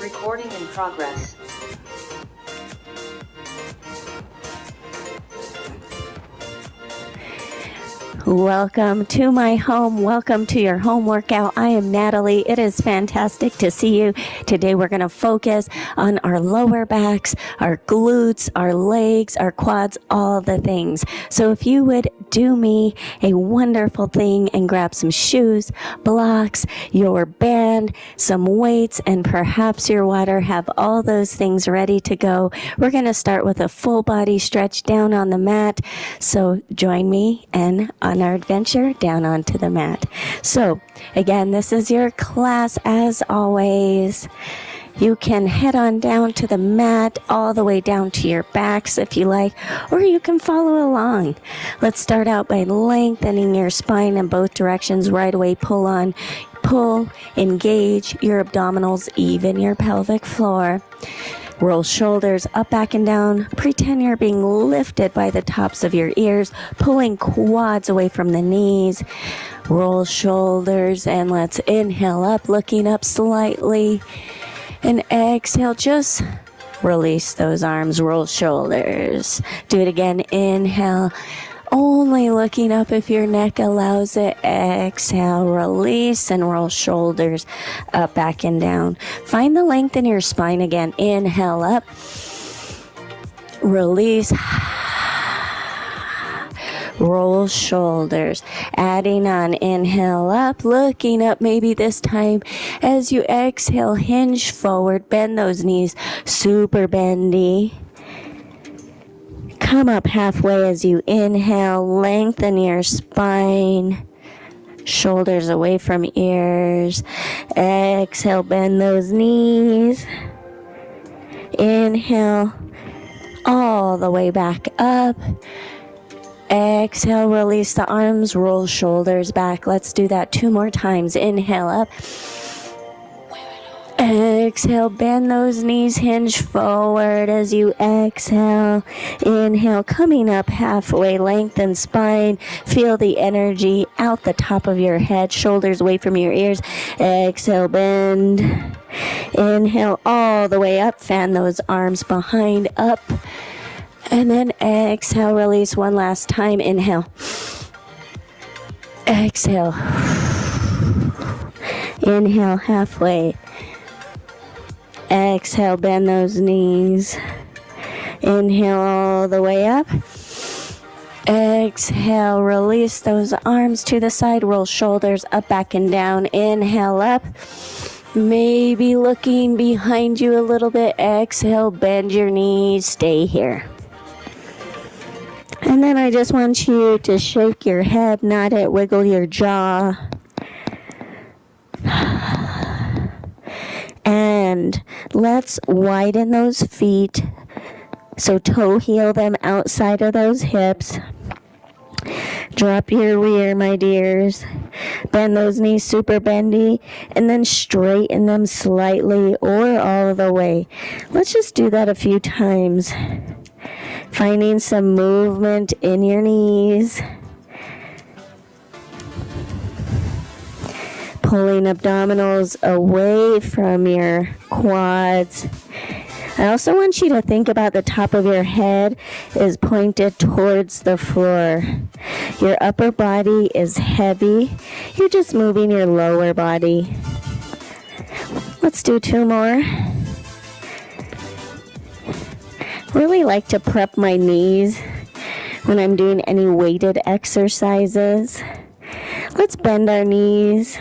Recording in progress. Welcome to my home. Welcome to your home workout. I am Natalie. It is fantastic to see you. Today we're going to focus on our lower backs, our glutes, our legs, our quads, all the things. So if you would do me a wonderful thing and grab some shoes, blocks, your band, some weights, and perhaps your water, have all those things ready to go. We're going to start with a full body stretch down on the mat. So join me and on our adventure down onto the mat. So again, this is your class as always. You can head on down to the mat, all the way down to your backs if you like, or you can follow along. Let's start out by lengthening your spine in both directions. Right away, pull, engage your abdominals, even your pelvic floor. Roll shoulders up, back, and down. Pretend you're being lifted by the tops of your ears, pulling quads away from the knees. Roll shoulders, and let's inhale up, looking up slightly. And exhale, just release those arms, roll shoulders. Do it again, inhale. Only looking up if your neck allows it. Exhale, release, and roll shoulders up, back, and down. Find the length in your spine again. Inhale up. Release. Roll shoulders. Adding on. Inhale up. Looking up maybe this time. As you exhale, hinge forward. Bend those knees. Super bendy. Come up halfway as you inhale, lengthen your spine, shoulders away from ears. Exhale, bend those knees. Inhale, all the way back up. Exhale, release the arms, roll shoulders back. Let's do that 2 more times. Inhale up. Exhale, bend those knees, hinge forward as you exhale. Inhale, coming up halfway, lengthen spine. Feel the energy out the top of your head, shoulders away from your ears. Exhale, bend. Inhale, all the way up. Fan those arms behind, up. And then exhale, release one last time. Inhale. Exhale. Inhale, halfway. Exhale, bend those knees. Inhale all the way up. Exhale, release those arms to the side. Roll shoulders up, back, and down. Inhale up. Maybe looking behind you a little bit. Exhale, bend your knees. Stay here. And then I just want you to shake your head, nod it, wiggle your jaw. And let's widen those feet. So toe heel them outside of those hips. Drop your rear, my dears. Bend those knees super bendy. And then straighten them slightly or all the way. Let's just do that a few times. Finding some movement in your knees. Pulling abdominals away from your quads. I also want you to think about the top of your head is pointed towards the floor. Your upper body is heavy. You're just moving your lower body. Let's do 2 more. Really like to prep my knees when I'm doing any weighted exercises. Let's bend our knees.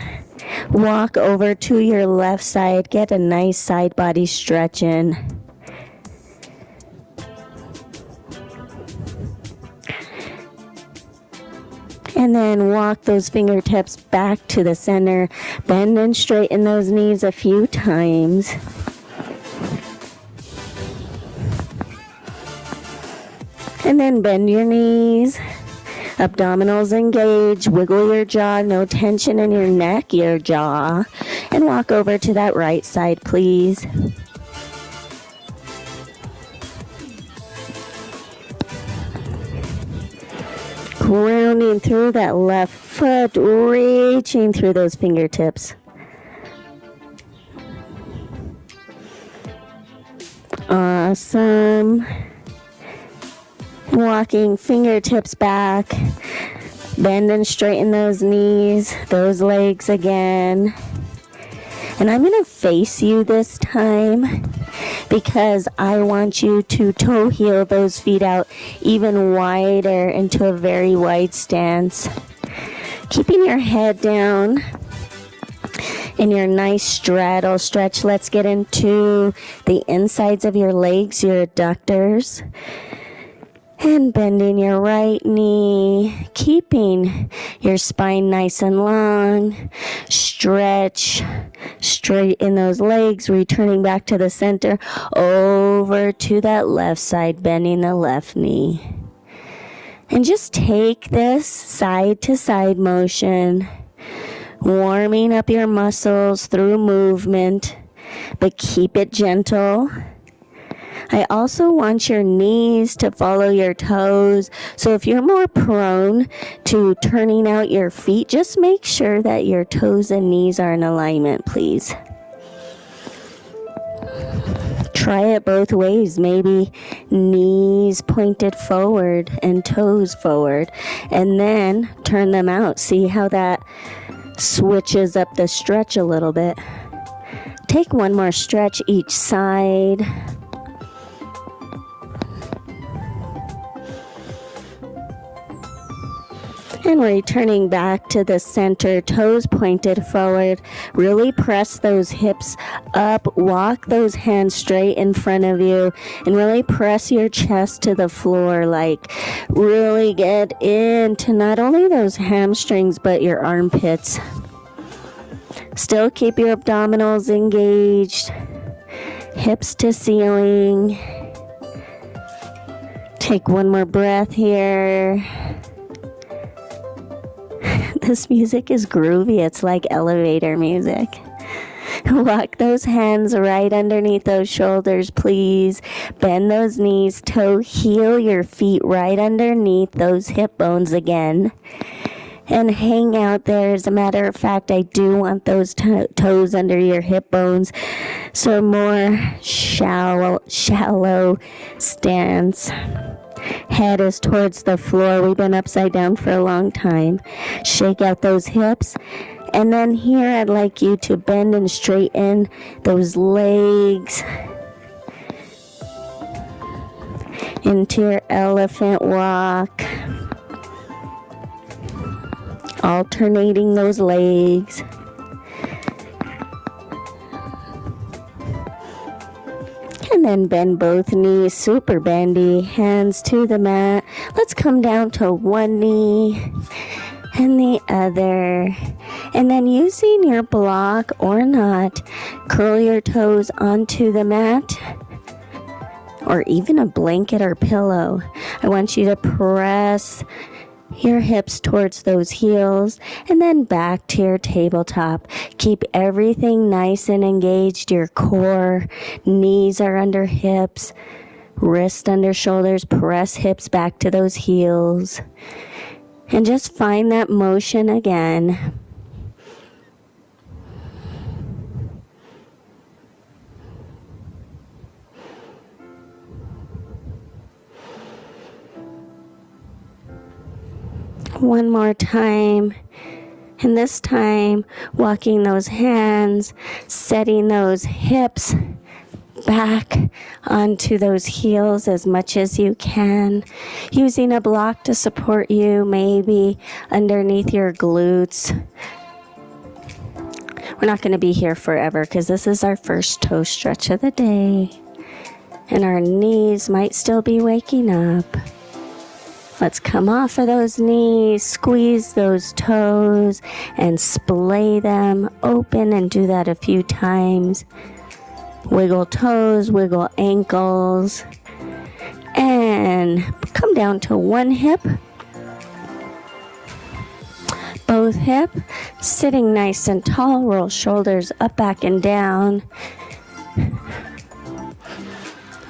Walk over to your left side. Get a nice side body stretch in. And then walk those fingertips back to the center. Bend and straighten those knees a few times. And then bend your knees. Abdominals engage, wiggle your jaw, no tension in your neck, your jaw. And walk over to that right side, please. Grounding through that left foot, reaching through those fingertips. Awesome. Walking fingertips back. Bend and straighten those knees, those legs again. And I'm going to face you this time because I want you to toe heel those feet out even wider into a very wide stance. Keeping your head down in your nice straddle stretch. Let's get into the insides of your legs, your adductors. And bending your right knee, keeping your spine nice and long. Stretch, straighten those legs, returning back to the center, over to that left side, bending the left knee. And just take this side to side motion, warming up your muscles through movement, but keep it gentle. I also want your knees to follow your toes. So if you're more prone to turning out your feet, just make sure that your toes and knees are in alignment, please. Try it both ways. Maybe knees pointed forward and toes forward. And then turn them out. See how that switches up the stretch a little bit. Take one more stretch each side. And returning back to the center, toes pointed forward. Really press those hips up. Walk those hands straight in front of you. And really press your chest to the floor. Like really get into not only those hamstrings, but your armpits. Still keep your abdominals engaged. Hips to ceiling. Take one more breath here. This music is groovy. It's like elevator music. Walk those hands right underneath those shoulders, please. Bend those knees. Toe heel your feet right underneath those hip bones again. And hang out there. As a matter of fact, I do want those toes under your hip bones. So more shallow stance. Head is towards the floor. We've been upside down for a long time. Shake out those hips. And then here I'd like you to bend and straighten those legs into your elephant walk. Alternating those legs. And then bend both knees, super bendy, hands to the mat. Let's come down to one knee and the other. And then using your block or not, curl your toes onto the mat or even a blanket or pillow. I want you to press your hips towards those heels and then back to your tabletop. Keep everything nice and engaged. Your core, knees are under hips, wrist under shoulders. Press hips back to those heels and just find that motion again. One more time, and this time walking those hands, setting those hips back onto those heels as much as you can, using a block to support you, maybe underneath your glutes. We're not going to be here forever because this is our first toe stretch of the day, and our knees might still be waking up. Let's come off of those knees, squeeze those toes, and splay them open, and do that a few times. Wiggle toes, wiggle ankles, and come down to one hip. Both hip, sitting nice and tall, roll shoulders up, back, and down.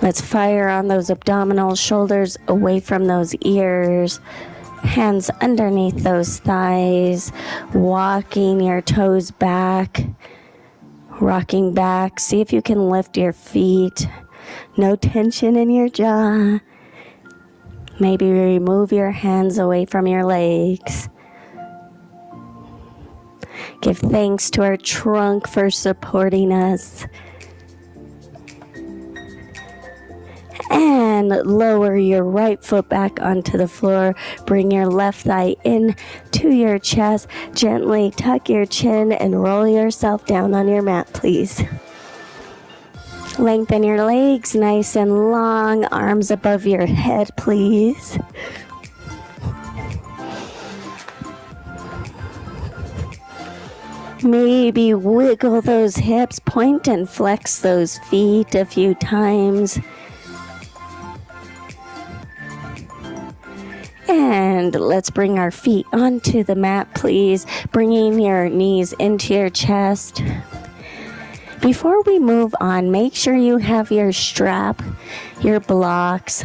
Let's fire on those abdominals, shoulders away from those ears, hands underneath those thighs, walking your toes back, rocking back. See if you can lift your feet. No tension in your jaw. Maybe remove your hands away from your legs. Give thanks to our trunk for supporting us. And lower your right foot back onto the floor. Bring your left thigh in to your chest. Gently tuck your chin and roll yourself down on your mat, please. Lengthen your legs nice and long. Arms above your head, please. Maybe wiggle those hips, point and flex those feet a few times. And let's bring our feet onto the mat, please, bringing your knees into your chest. Before we move on, make sure you have your strap, your blocks,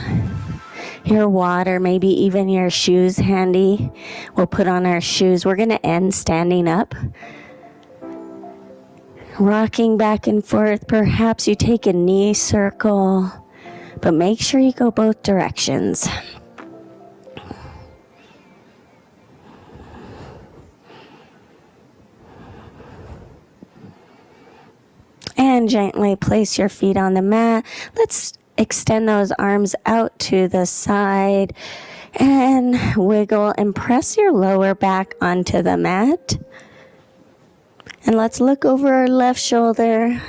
your water, maybe even your shoes handy. We'll put on our shoes. We're going to end standing up, rocking back and forth. Perhaps you take a knee circle, but make sure you go both directions. And gently place your feet on the mat. Let's extend those arms out to the side and wiggle and press your lower back onto the mat. And let's look over our left shoulder.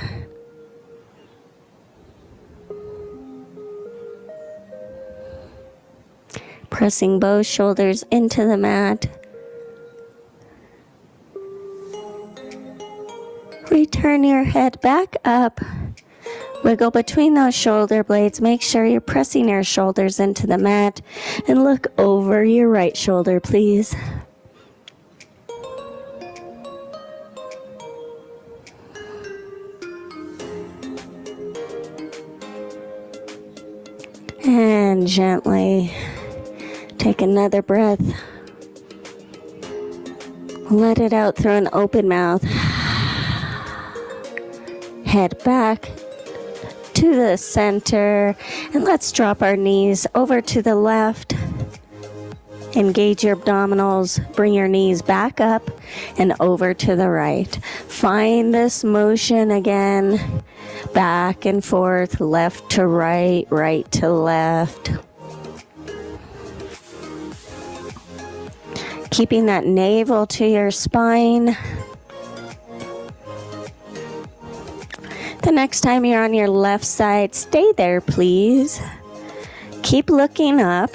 Pressing both shoulders into the mat. Return your head back up. Wiggle between those shoulder blades. Make sure you're pressing your shoulders into the mat. And look over your right shoulder, please. And gently take another breath. Let it out through an open mouth. Head back to the center, and let's drop our knees over to the left. Engage your abdominals, bring your knees back up and over to the right. Find this motion again, back and forth, left to right, right to left. Keeping that navel to your spine. The next time you're on your left side, stay there, please. Keep looking up.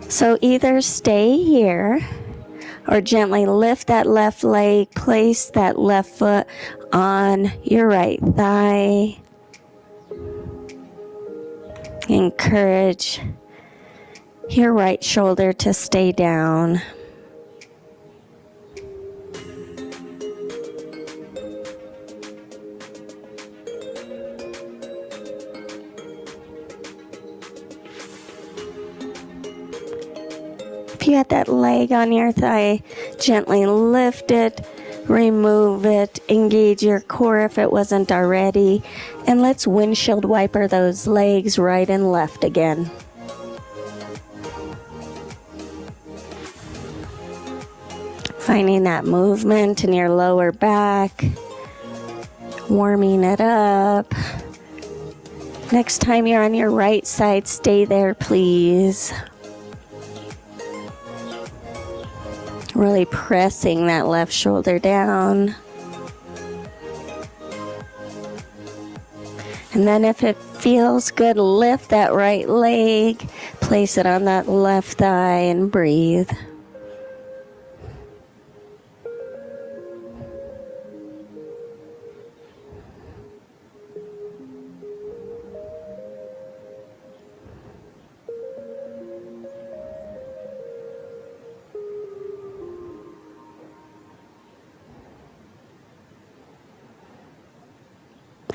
So either stay here or gently lift that left leg, place that left foot on your right thigh. Encourage your right shoulder to stay down. If you had that leg on your thigh, gently lift it, remove it, engage your core if it wasn't already, and let's windshield wiper those legs right and left again. Finding that movement in your lower back, warming it up. Next time you're on your right side, stay there, please. Really pressing that left shoulder down. And then if it feels good, lift that right leg, place it on that left thigh and breathe.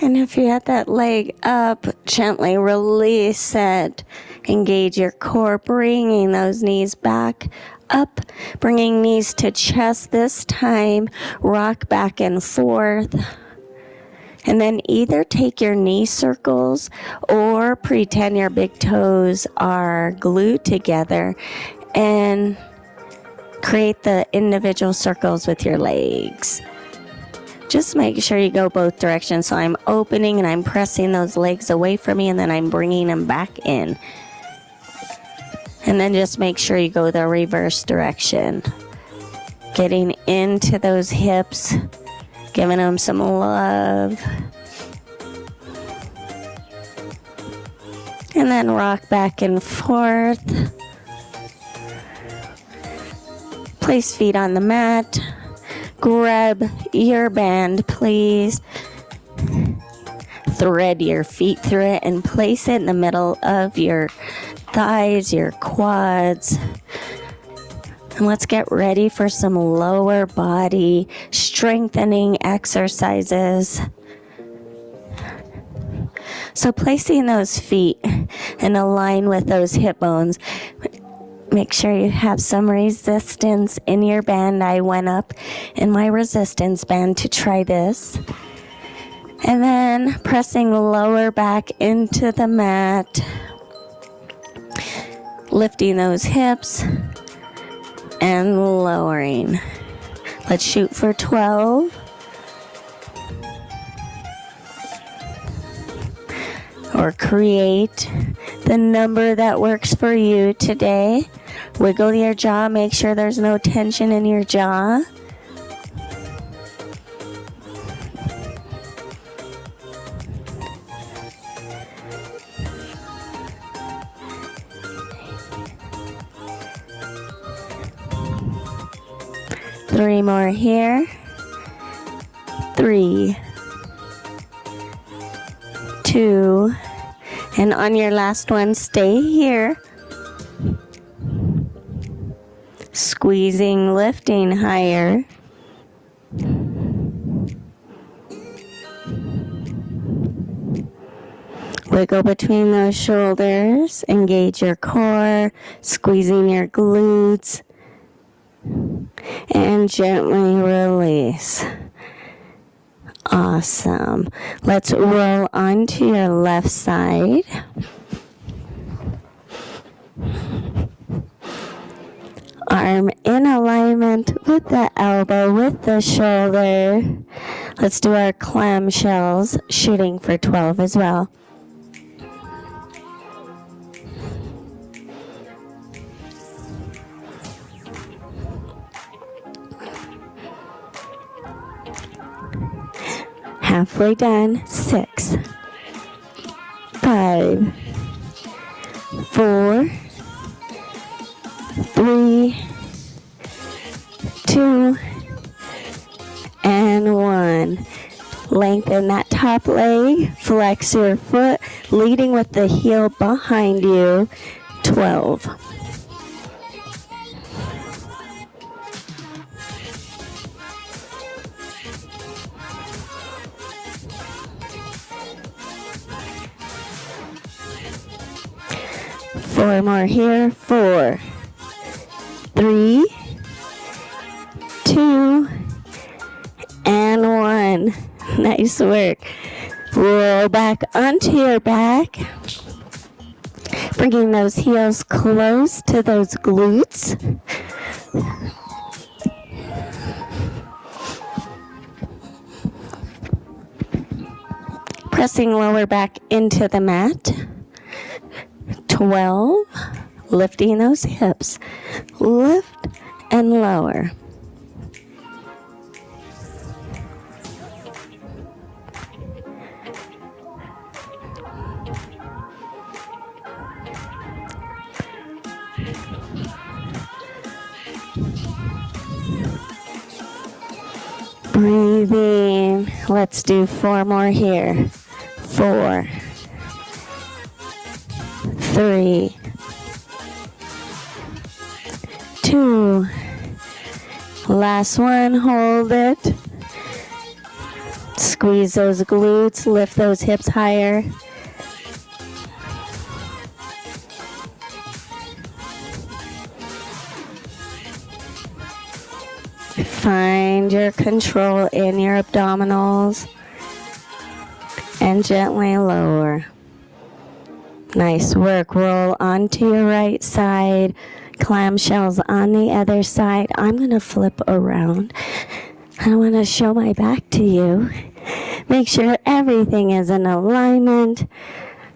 And if you had that leg up, gently release it. Engage your core, bringing those knees back up, bringing knees to chest this time. Rock back and forth. And then either take your knee circles or pretend your big toes are glued together and create the individual circles with your legs. Just make sure you go both directions. So I'm opening and I'm pressing those legs away from me, and then I'm bringing them back in. And then just make sure you go the reverse direction. Getting into those hips, giving them some love. And then rock back and forth. Place feet on the mat. Grab your band, please. Thread your feet through it and place it in the middle of your thighs, your quads. And let's get ready for some lower body strengthening exercises. So placing those feet in a line with those hip bones. Make sure you have some resistance in your band. I went up in my resistance band to try this. And then pressing lower back into the mat. Lifting those hips and lowering. Let's shoot for 12. Or create the number that works for you today. Wiggle your jaw. Make sure there's no tension in your jaw. Three more here. 3, 2, and on your last one, stay here. Squeezing, lifting higher. Wiggle between those shoulders. Engage your core, squeezing your glutes. And gently release. Awesome. Let's roll onto your left side. Arm in alignment with the elbow, with the shoulder. Let's do our clamshells, shooting for 12 as well. Halfway done. 6, 5, 4, 3, 2, and 1. Lengthen that top leg, flex your foot, leading with the heel behind you. 12. Four more here. 4, 3, 2, and 1. Nice work. Roll back onto your back. Bringing those heels close to those glutes. Pressing lower back into the mat. 12, lifting those hips, lift and lower. Breathing. Let's do 4 more here. 4, 3, 2, last one, hold it. Squeeze those glutes, lift those hips higher. Find your control in your abdominals. and gently lower. Nice work. Roll onto your right side. Clamshells on the other side. I'm going to flip around. I want to show my back to you. Make sure everything is in alignment.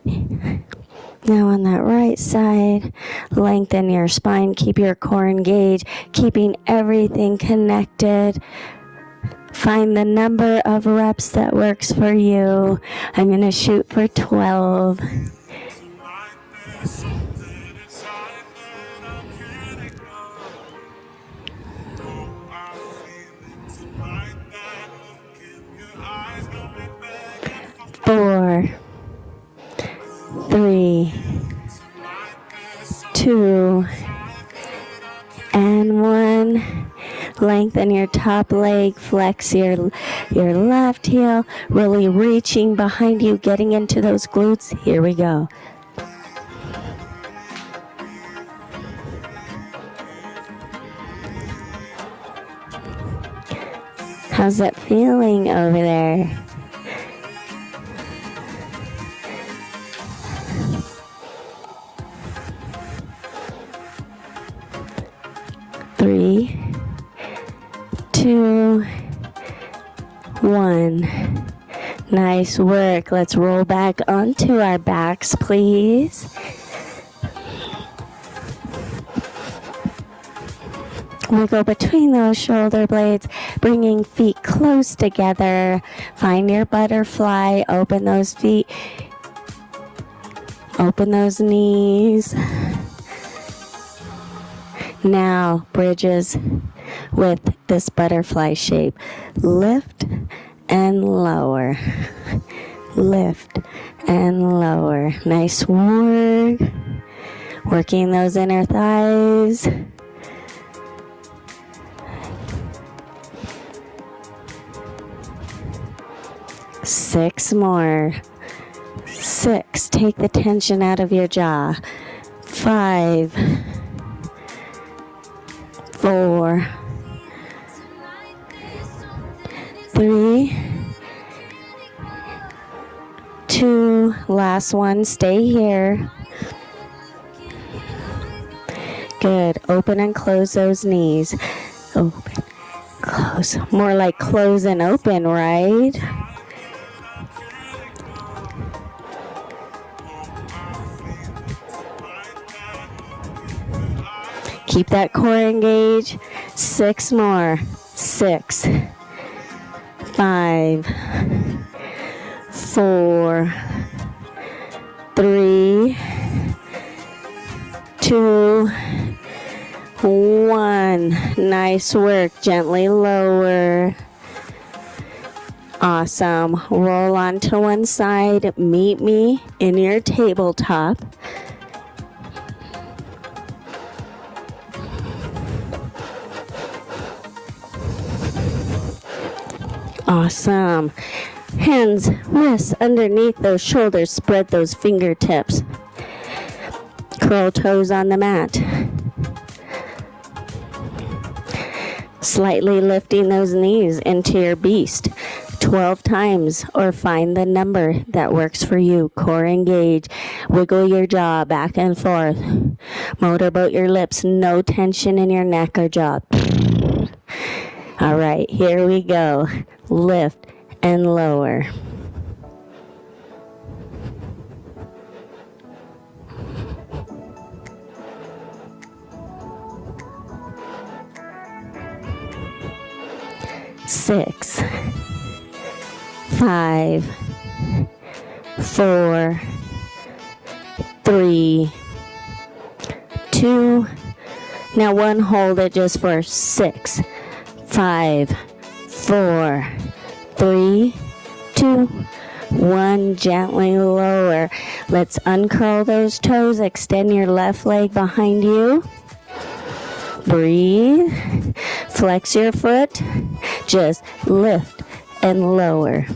Now on that right side, lengthen your spine. Keep your core engaged. Keeping everything connected. Find the number of reps that works for you. I'm going to shoot for 12. Four, 3, 2, and 1. Lengthen your top leg, flex your left heel, really reaching behind you, getting into those glutes. Here we go. How's that feeling over there? Three, 2, 1. Nice work. Let's roll back onto our backs, please. We'll go between those shoulder blades, bringing feet close together. Find your butterfly. Open those feet. Open those knees. Now, bridges with this butterfly shape. Lift and lower. Lift and lower. Nice work. Working those inner thighs. Six more. 6. Take the tension out of your jaw. 5. 4. 3. 2. Last one. Stay here. Good. Open and close those knees. Open. Close. More like close and open, right? Keep that core engaged. 6 more. 6. 5. 4. 3. 2. 1. Nice work. Gently lower. Awesome. Roll onto one side. Meet me in your tabletop. Awesome. Hands, wrists underneath those shoulders. Spread those fingertips. Curl toes on the mat. Slightly lifting those knees into your beast. 12 times, or find the number that works for you. Core engage. Wiggle your jaw back and forth. Motorboat your lips. No tension in your neck or jaw. All right, here we go. Lift and lower. Six, 5, 4, 3, 2. Now one, hold it just for 6, 5, 4, 3, 2, 1. Gently lower. Let's uncurl those toes. Extend your left leg behind you. Breathe. Flex your foot. Just lift and lower.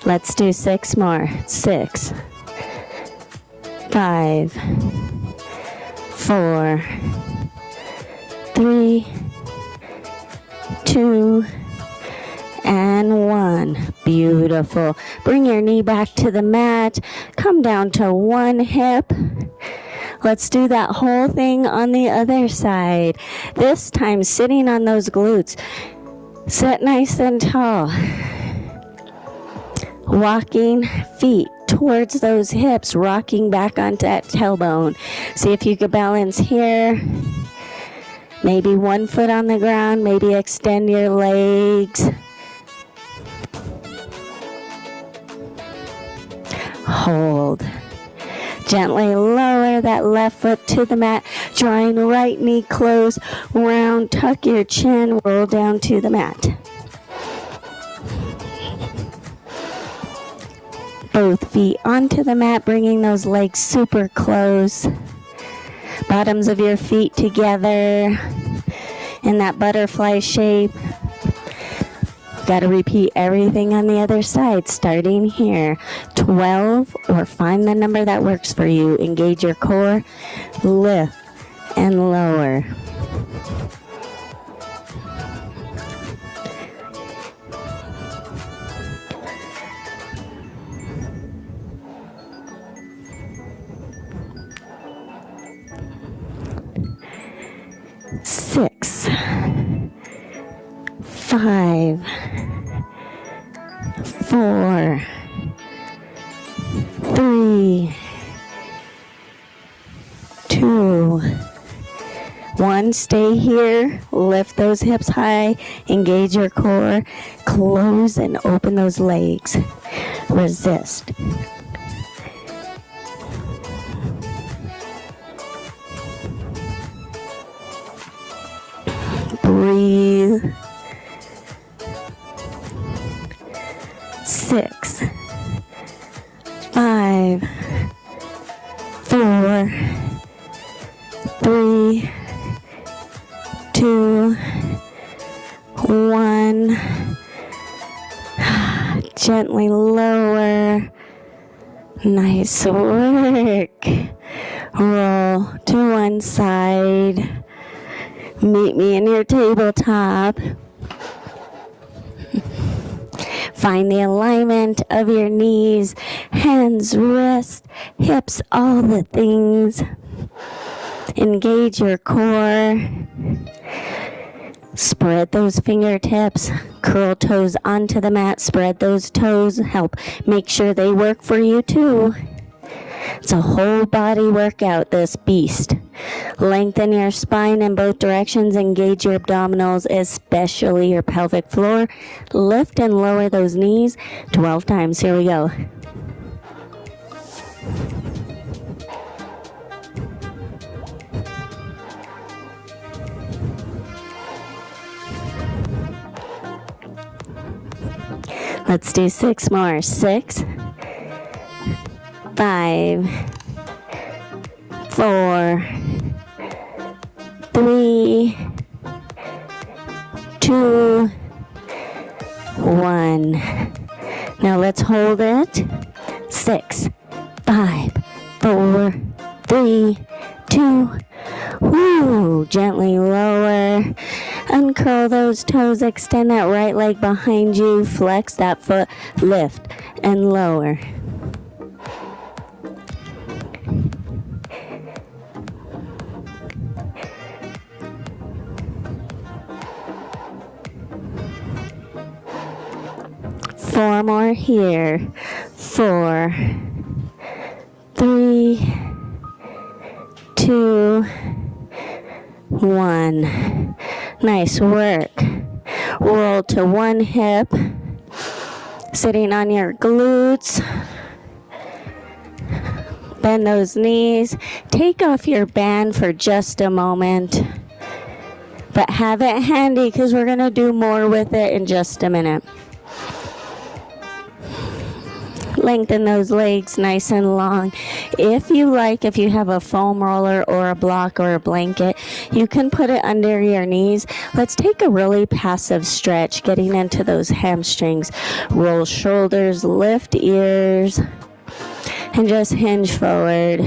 Let's do 6 more. 6, 5, 4, 3, 2, and 1. Beautiful. Bring your knee back to the mat. Come down to one hip. Let's do that whole thing on the other side. This time sitting on those glutes. Sit nice and tall. Walking feet towards those hips, rocking back onto that tailbone. See if you can balance here. Maybe one foot on the ground, maybe extend your legs. Hold. Gently lower that left foot to the mat, drawing right knee close, round, tuck your chin, roll down to the mat. Both feet onto the mat, bringing those legs super close. Bottoms of your feet together in that butterfly shape. Got to repeat everything on the other side, starting here. 12, or find the number that works for you. Engage your core, lift and lower. Six, 5, 4, 3, 2, 1. Stay here. Lift those hips high. Engage your core. Close and open those legs. Resist. Breathe. 6, 5, 4, 3, 2, 1. Gently lower. Nice work. Roll to one side. Meet me in your tabletop. Find the alignment of your knees, hands, wrists, hips, all the things. Engage your core. Spread those fingertips, curl toes onto the mat, spread those toes, help make sure they work for you too. It's a whole body workout, this beast. Lengthen your spine in both directions, engage your abdominals, especially your pelvic floor. Lift and lower those knees 12 times. Here we go. Let's do 6 more. 6, 5, 4, 3, 2, 1. Now let's hold it. 6, 5, 4, 3, 2. Woo! Gently lower. Uncurl those toes. Extend that right leg behind you. Flex that foot. Lift and lower. Four more here. 4, 3, 2, 1. Nice work. Roll to one hip. Sitting on your glutes. Bend those knees. Take off your band for just a moment. But have it handy because we're going to do more with it in just a minute. Lengthen those legs nice and long. If you have a foam roller or a block or a blanket, you can put it under your knees. Let's take a really passive stretch, getting into those hamstrings. Roll shoulders, lift ears, and just hinge forward.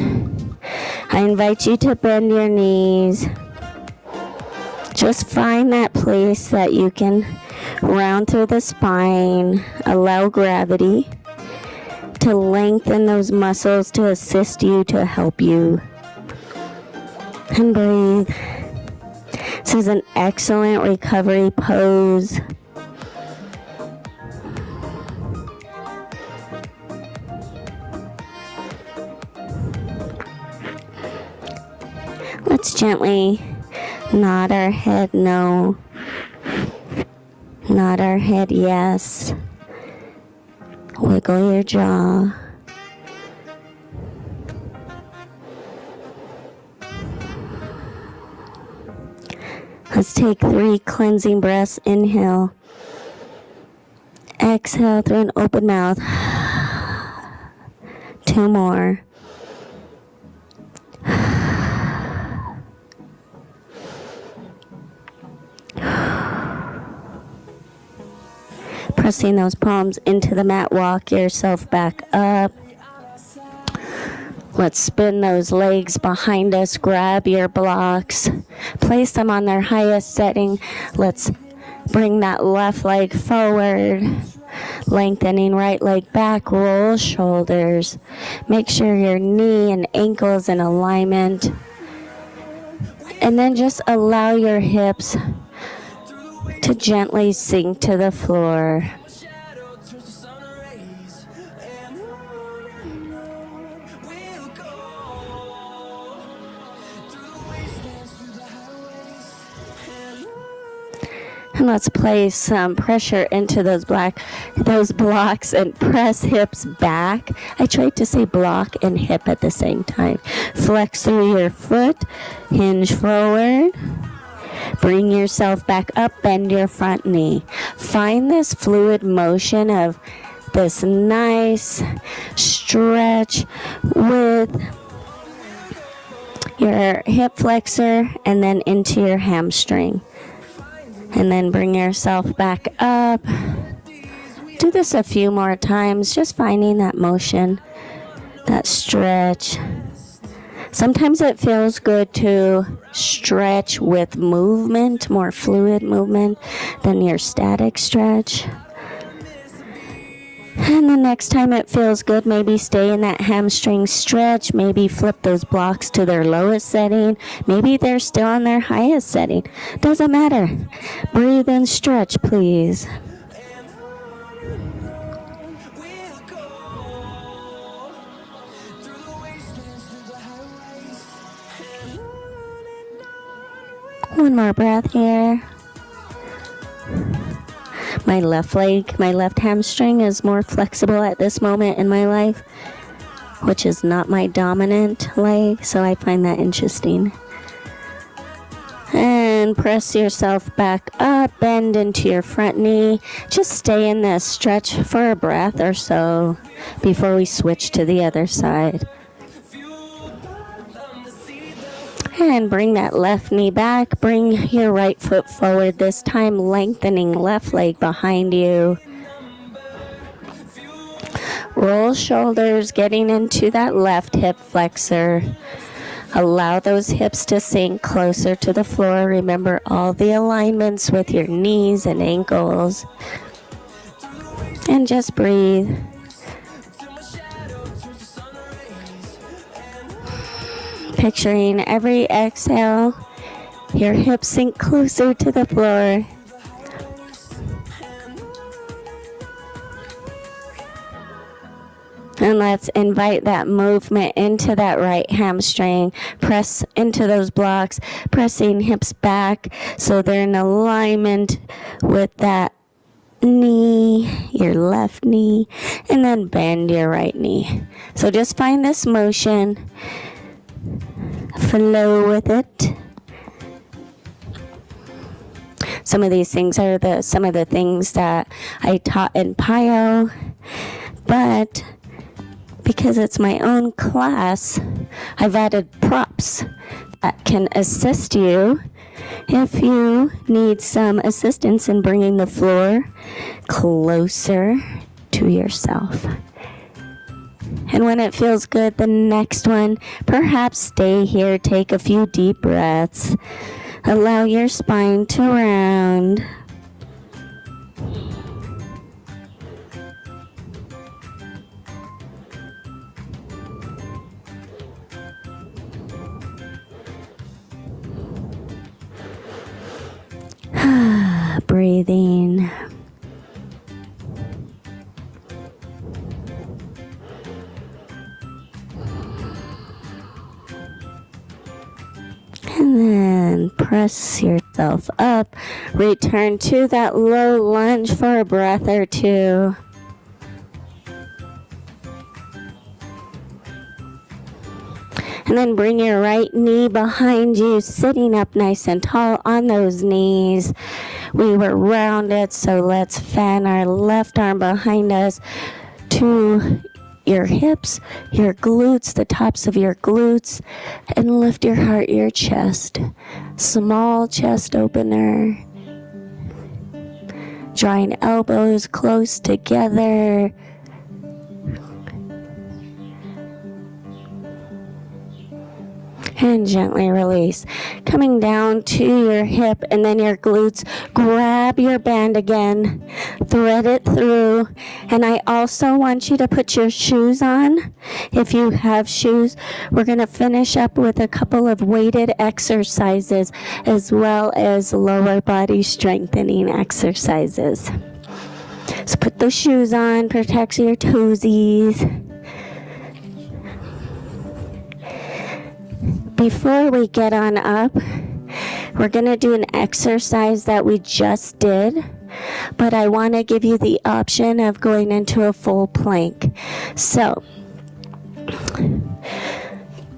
I invite you to bend your knees. Just find that place that you can round through the spine. Allow gravity to lengthen those muscles to assist you, to help you. And breathe. This is an excellent recovery pose. Let's gently nod our head no. Nod our head yes. Wiggle your jaw. Let's take 3 cleansing breaths. Inhale. Exhale through an open mouth. 2 more. Pressing those palms into the mat, walk yourself back up. Let's spin those legs behind us. Grab your blocks. Place them on their highest setting. Let's bring that left leg forward. Lengthening right leg back. Roll shoulders. Make sure your knee and ankle is in alignment. And then just allow your hips to gently sink to the floor. And let's place some pressure into those blocks and press hips back. I tried to say block and hip at the same time. Flex through your foot, hinge forward. Bring yourself back up, bend your front knee. Find this fluid motion of this nice stretch with your hip flexor and then into your hamstring. And then bring yourself back up. Do this a few more times, just finding that motion, that stretch. Sometimes it feels good to stretch with movement, more fluid movement than your static stretch. And the next time it feels good, maybe stay in that hamstring stretch. Maybe flip those blocks to their lowest setting. Maybe they're still on their highest setting. Doesn't matter. Breathe and stretch, please. One more breath here. My left leg, my left hamstring is more flexible at this moment in my life, which is not my dominant leg, so I find that interesting. And press yourself back up, bend into your front knee. Just stay in this stretch for a breath or so before we switch to the other side. And bring that left knee back. Bring your right foot forward, this time lengthening left leg behind you. Roll shoulders, getting into that left hip flexor. Allow those hips to sink closer to the floor. Remember all the alignments with your knees and ankles. And just breathe. Picturing every exhale, your hips sink closer to the floor. And let's invite that movement into that right hamstring. Press into those blocks, pressing hips back so they're in alignment with that knee, your left knee, and then bend your right knee. So just find this motion. Flow with it. Some of these things are some of the things that I taught in PIO, but because it's my own class, I've added props that can assist you if you need some assistance in bringing the floor closer to yourself. And when it feels good, the next one, perhaps stay here, take a few deep breaths. Allow your spine to round. Breathing. And then press yourself up. Return to that low lunge for a breath or two. And then bring your right knee behind you, sitting up nice and tall on those knees. We were rounded, so let's fan our left arm behind us to your hips, your glutes, the tops of your glutes, and lift your heart, your chest. Small chest opener. Drawing elbows close together. And gently release. Coming down to your hip and then your glutes. Grab your band again. Thread it through. And I also want you to put your shoes on. If you have shoes, we're going to finish up with a couple of weighted exercises as well as lower body strengthening exercises. So put the shoes on. Protect your toesies. Before we get on up, we're going to do an exercise that we just did, but I want to give you the option of going into a full plank. So,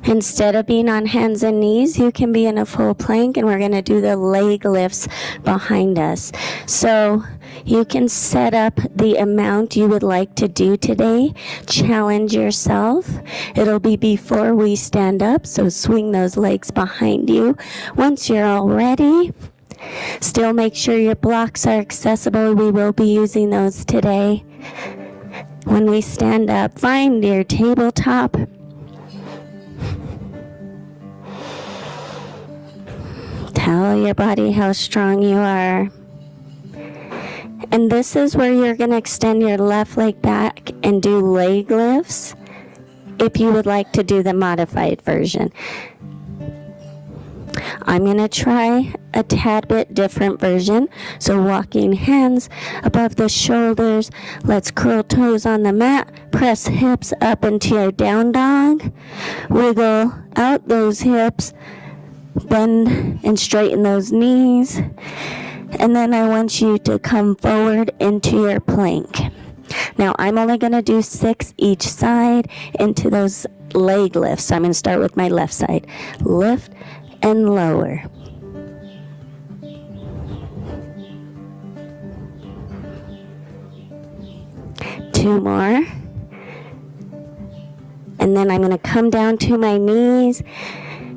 instead of being on hands and knees, you can be in a full plank, and we're going to do the leg lifts behind us. So, you can set up the amount you would like to do today. Challenge yourself. It'll be before we stand up, so swing those legs behind you. Once you're all ready, still make sure your blocks are accessible. We will be using those today. When we stand up, find your tabletop. Tell your body how strong you are. And this is where you're going to extend your left leg back and do leg lifts if you would like to do the modified version. I'm going to try a tad bit different version. So walking hands above the shoulders. Let's curl toes on the mat. Press hips up into your down dog. Wiggle out those hips. Bend and straighten those knees. And then I want you to come forward into your plank. Now I'm only going to do 6 each side into those leg lifts. So I'm going to start with my left side. Lift and lower. Two more. And then I'm going to come down to my knees.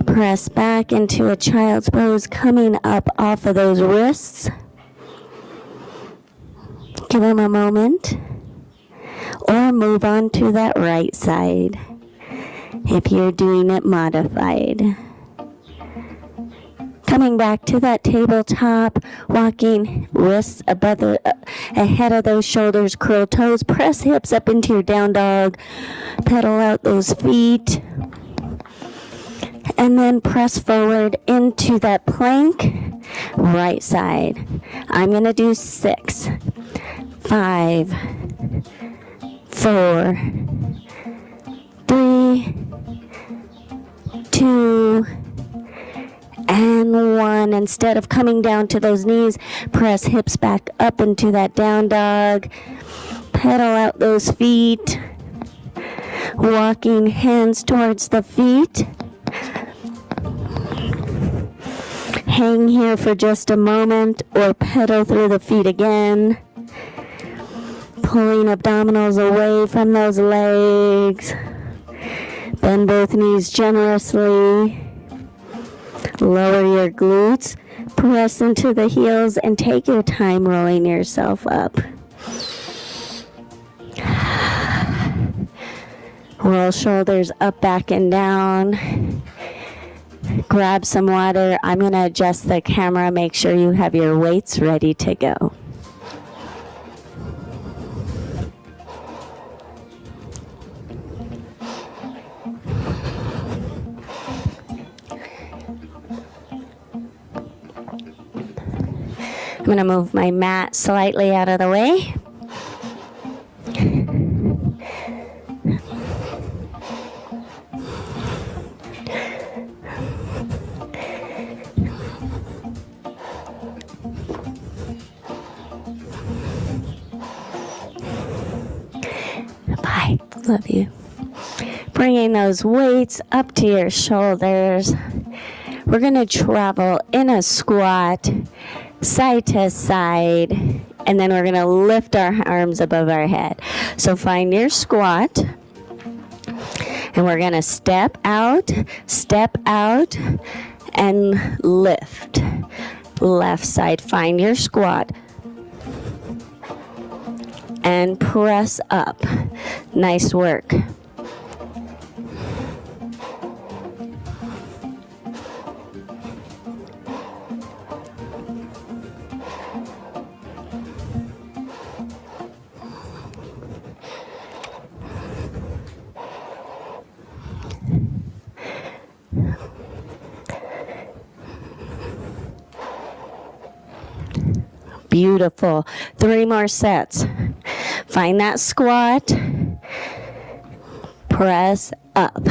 Press back into a child's pose, coming up off of those wrists. Give them a moment. Or move on to that right side if you're doing it modified. Coming back to that tabletop, walking wrists above ahead of those shoulders, curl toes, press hips up into your down dog, pedal out those feet. And then press forward into that plank, right side. I'm going to do 6, 5, 4, 3, 2, and 1. Instead of coming down to those knees, press hips back up into that down dog. Pedal out those feet. Walking hands towards the feet. Hang here for just a moment or pedal through the feet again. Pulling abdominals away from those legs. Bend both knees generously. Lower your glutes. Press into the heels and take your time rolling yourself up. Roll shoulders up, back, and down. Grab some water. I'm going to adjust the camera. Make sure you have your weights ready to go. I'm going to move my mat slightly out of the way. Bye. Love you. Bringing those weights up to your shoulders. We're going to travel in a squat, side to side, and then we're going to lift our arms above our head. So find your squat, and we're going to step out, and lift. Left side, find your squat, and press up. Nice work. Beautiful. 3 more sets. Find that squat. Press up.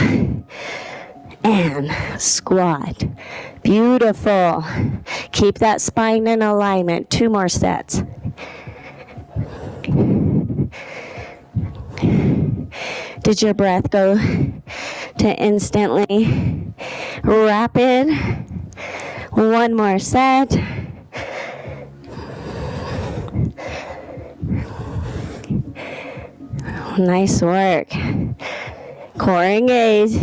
And squat. Beautiful. Keep that spine in alignment. 2 more sets. Did your breath go to instantly rapid? 1 more set. Nice work. Core engaged.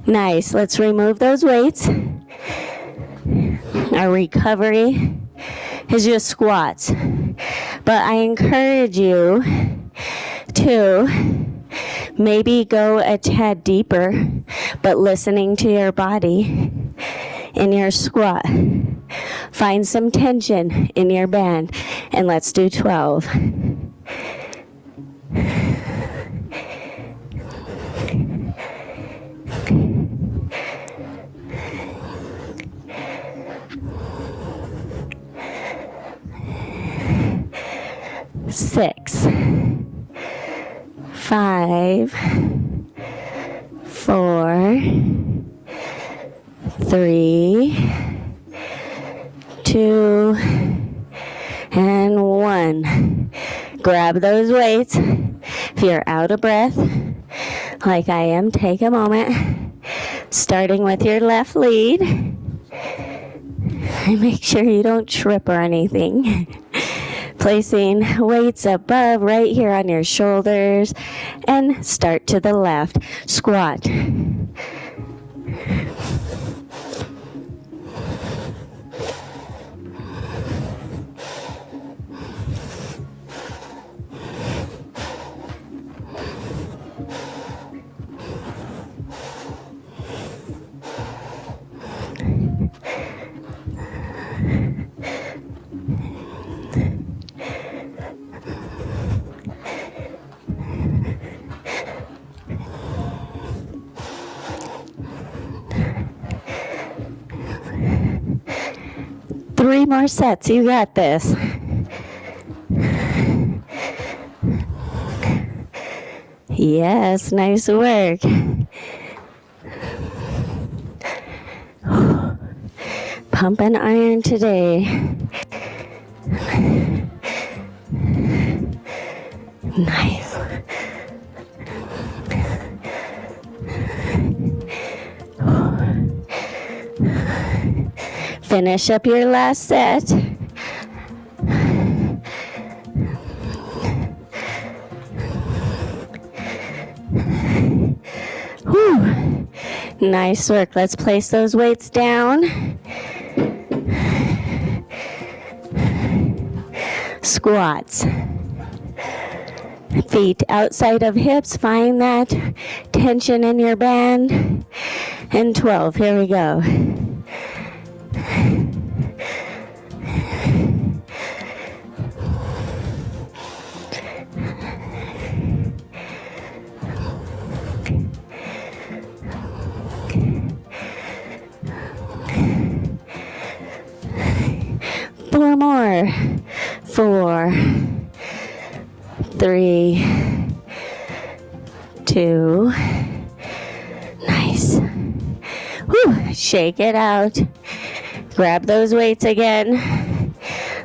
Nice. Let's remove those weights. Our recovery is just squats. But I encourage you to maybe go a tad deeper, but listening to your body in your squat. Find some tension in your band, and let's do 12. Six, 5, 4, 3, 2, and 1. Grab those weights. If you're out of breath, like I am, take a moment. Starting with your left lead. And make sure you don't trip or anything. Placing weights above right here on your shoulders. And start to the left. Squat. Three more sets. You got this. Yes, nice work. Pumping iron today. Nice. Finish up your last set. Whew. Nice work. Let's place those weights down. Squats. Feet outside of hips, find that tension in your band. And 12, here we go. Four more. 4, 3, 2. Nice. Whew. Shake it out. Grab those weights again.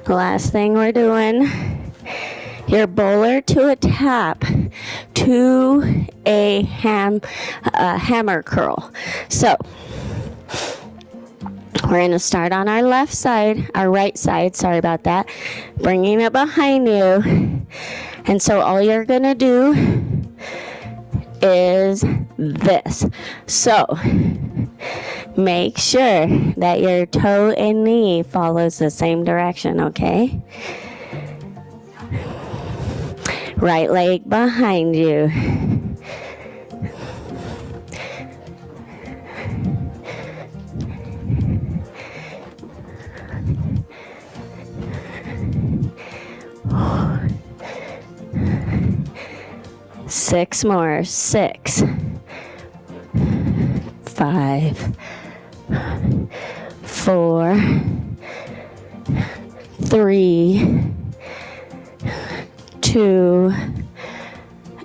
Last thing we're doing. Your bowler to a tap to a hammer curl. So we're going to start on our left side, our right side, sorry about that, bringing it behind you. And so all you're going to do is this. So make sure that your toe and knee follows the same direction, okay? Right leg behind you. Six more. 6, 5, 4, 3, 2,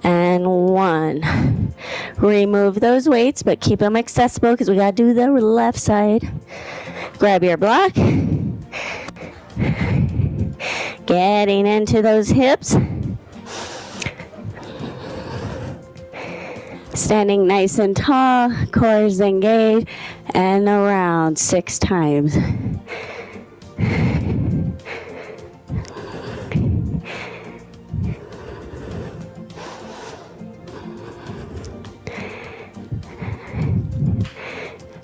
and 1. Remove those weights, but keep them accessible because we got to do the left side. Grab your block. Getting into those hips. Standing nice and tall, core is engaged, and around 6 times.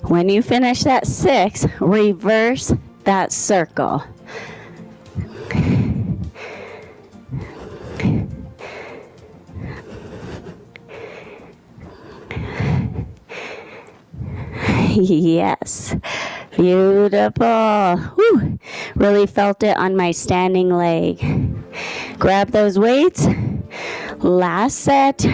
When you finish that 6, reverse that circle. Yes, beautiful. Whew. Really felt it on my standing leg. Grab those weights. Last set.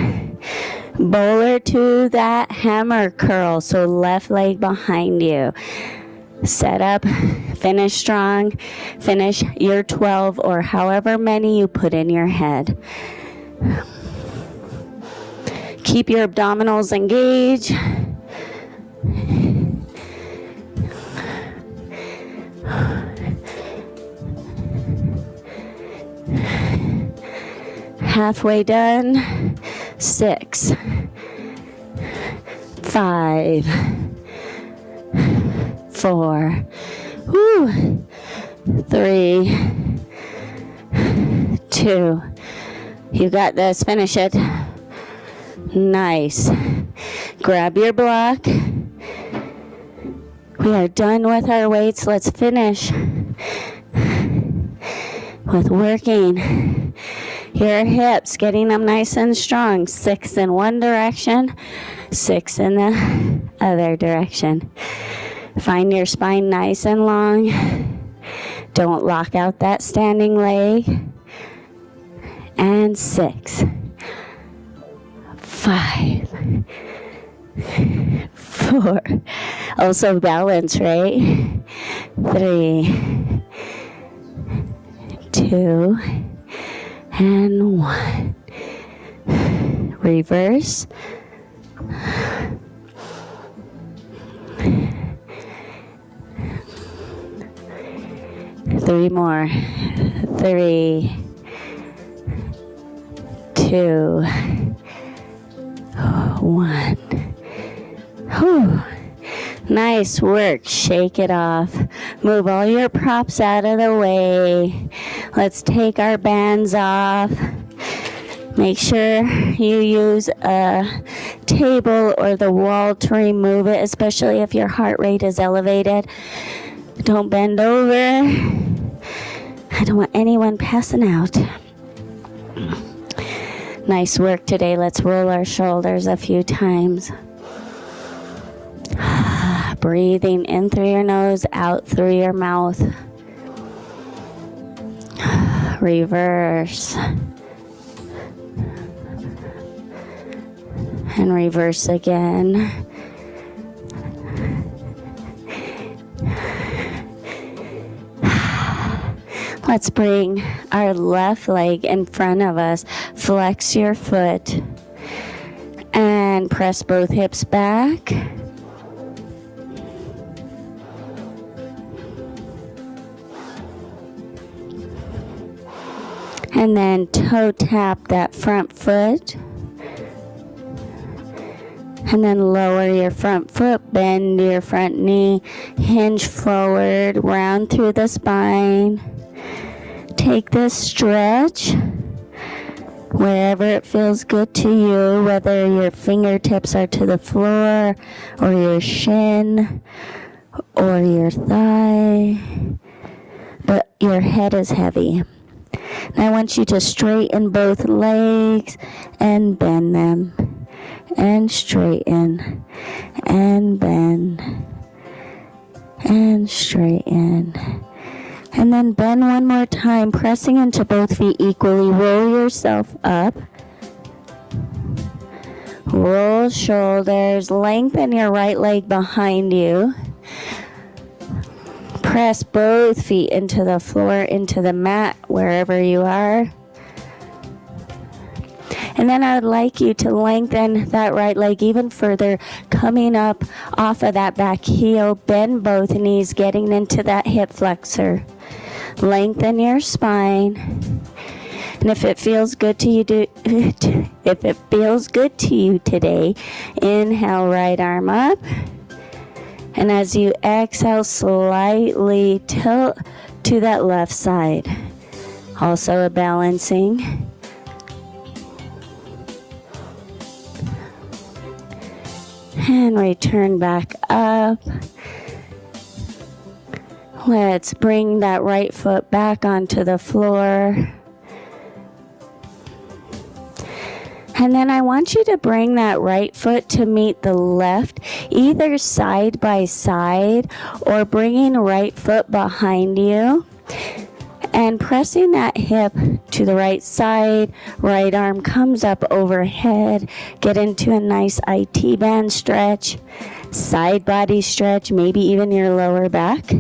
Bowler to that hammer curl. So left leg behind you. Set up. Finish strong. Finish your 12 or however many you put in your head. Keep your abdominals engaged. Halfway done. 6, 5, 4, 3, 2. You got this. Finish it. Nice. Grab your block. We are done with our weights. Let's finish with working your hips, getting them nice and strong. 6 in one direction, 6 in the other direction. Find your spine nice and long. Don't lock out that standing leg. And 6, 5, 4. Also balance, right? 3, 2, and 1. Reverse. 3 more. 3, 2, 1. Whew. Nice work. Shake it off. Move all your props out of the way. Let's take our bands off. Make sure you use a table or the wall to remove it, especially if your heart rate is elevated. Don't bend over. I don't want anyone passing out. Nice work today. Let's roll our shoulders a few times. Breathing in through your nose, out through your mouth. Reverse. And reverse again. Let's bring our left leg in front of us. Flex your foot and press both hips back. And then toe tap that front foot. And then lower your front foot, bend your front knee, hinge forward, round through the spine. Take this stretch wherever it feels good to you, whether your fingertips are to the floor or your shin or your thigh, but your head is heavy. And I want you to straighten both legs and bend them, and straighten and bend and straighten. And then bend one more time, pressing into both feet equally. Roll yourself up. Roll shoulders. Lengthen your right leg behind you. Press both feet into the floor, into the mat, wherever you are. And then I would like you to lengthen that right leg even further, coming up off of that back heel. Bend both knees, getting into that hip flexor. Lengthen your spine. And if it feels good to you, today, inhale, right arm up. And as you exhale, slightly tilt to that left side. Also a balancing. And return back up. Let's bring that right foot back onto the floor. And then I want you to bring that right foot to meet the left, either side by side or bringing right foot behind you. And pressing that hip to the right side, right arm comes up overhead. Get into a nice IT band stretch, side body stretch, maybe even your lower back.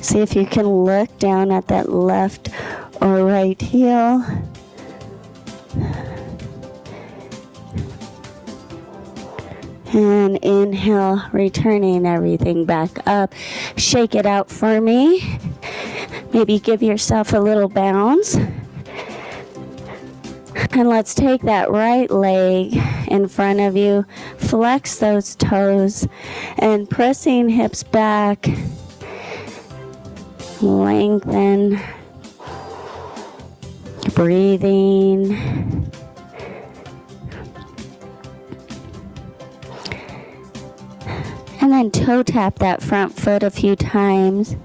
See if you can look down at that left or right heel. And inhale, returning everything back up. Shake it out for me. Maybe give yourself a little bounce. And let's take that right leg in front of you. Flex those toes and pressing hips back. Lengthen. Breathing. And then toe tap that front foot a few times.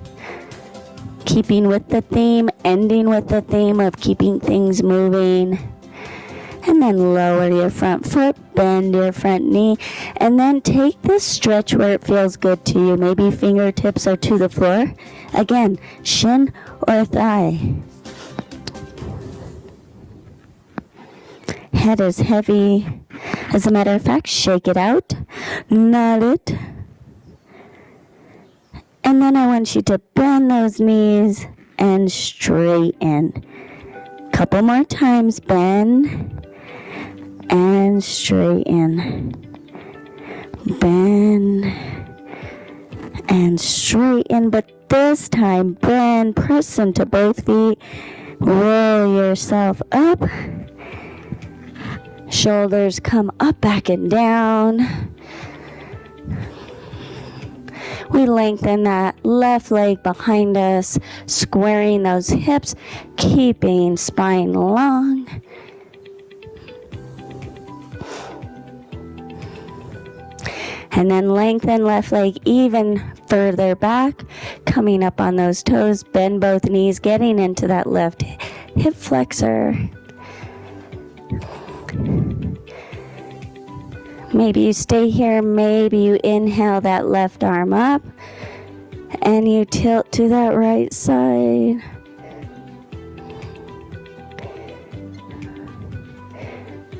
Keeping with the theme, ending with the theme of keeping things moving. And then lower your front foot, bend your front knee, and then take this stretch where it feels good to you. Maybe fingertips are to the floor. Again, shin or thigh. Head is heavy. As a matter of fact, shake it out, nod it. And then I want you to bend those knees and straighten. Couple more times, bend and straighten. Bend and straighten, but this time bend, press into both feet, roll yourself up. Shoulders come up, back and down. We lengthen that left leg behind us, squaring those hips, keeping spine long. And then lengthen left leg even further back, coming up on those toes. Bend both knees, getting into that left hip flexor. Maybe you stay here, maybe you inhale that left arm up and you tilt to that right side.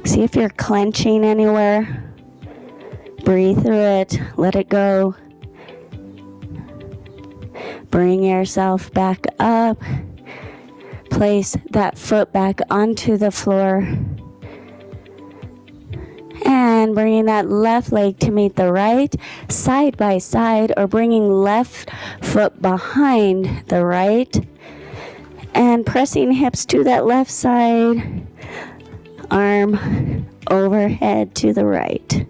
See if you're clenching anywhere. Breathe through it, let it go. Bring yourself back up. Place that foot back onto the floor. And bringing that left leg to meet the right, side by side, or bringing left foot behind the right. And pressing hips to that left side, arm overhead to the right.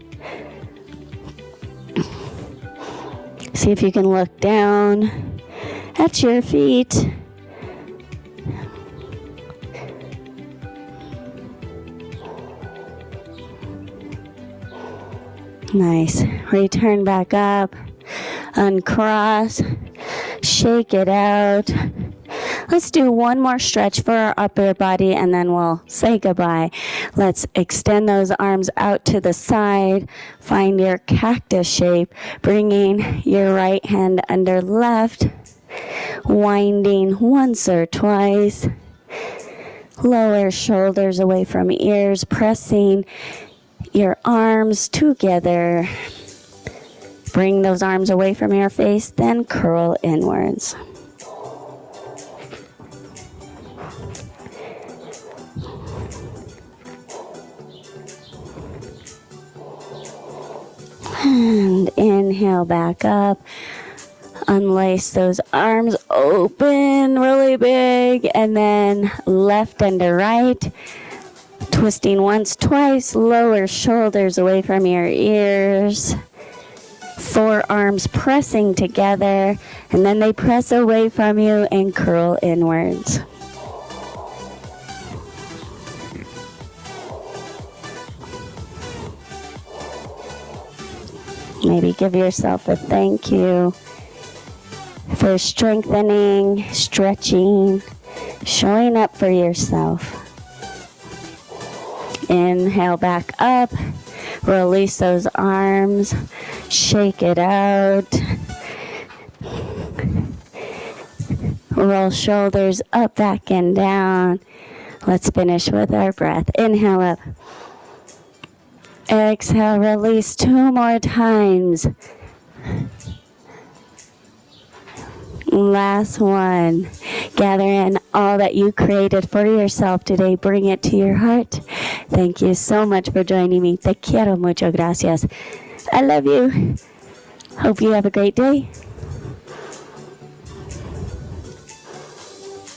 See if you can look down at your feet. Nice. Return back up. Uncross. Shake it out. Let's do one more stretch for our upper body and then we'll say goodbye. Let's extend those arms out to the side. Find your cactus shape. Bringing your right hand under left. Winding once or twice. Lower shoulders away from ears. Pressing your arms together. Bring those arms away from your face, then curl inwards. And inhale back up. Unlace those arms, open really big, and then left and to right. Twisting once, twice, lower shoulders away from your ears. Forearms pressing together, and then they press away from you and curl inwards. Maybe give yourself a thank you for strengthening, stretching, showing up for yourself. Inhale back up, release those arms, shake it out. Roll shoulders up, back, and down. Let's finish with our breath. Inhale up. Exhale, release 2 more times. Last one. Gather in all that you created for yourself today. Bring it to your heart. Thank you so much for joining me. Te quiero mucho. Gracias. I love you. Hope you have a great day.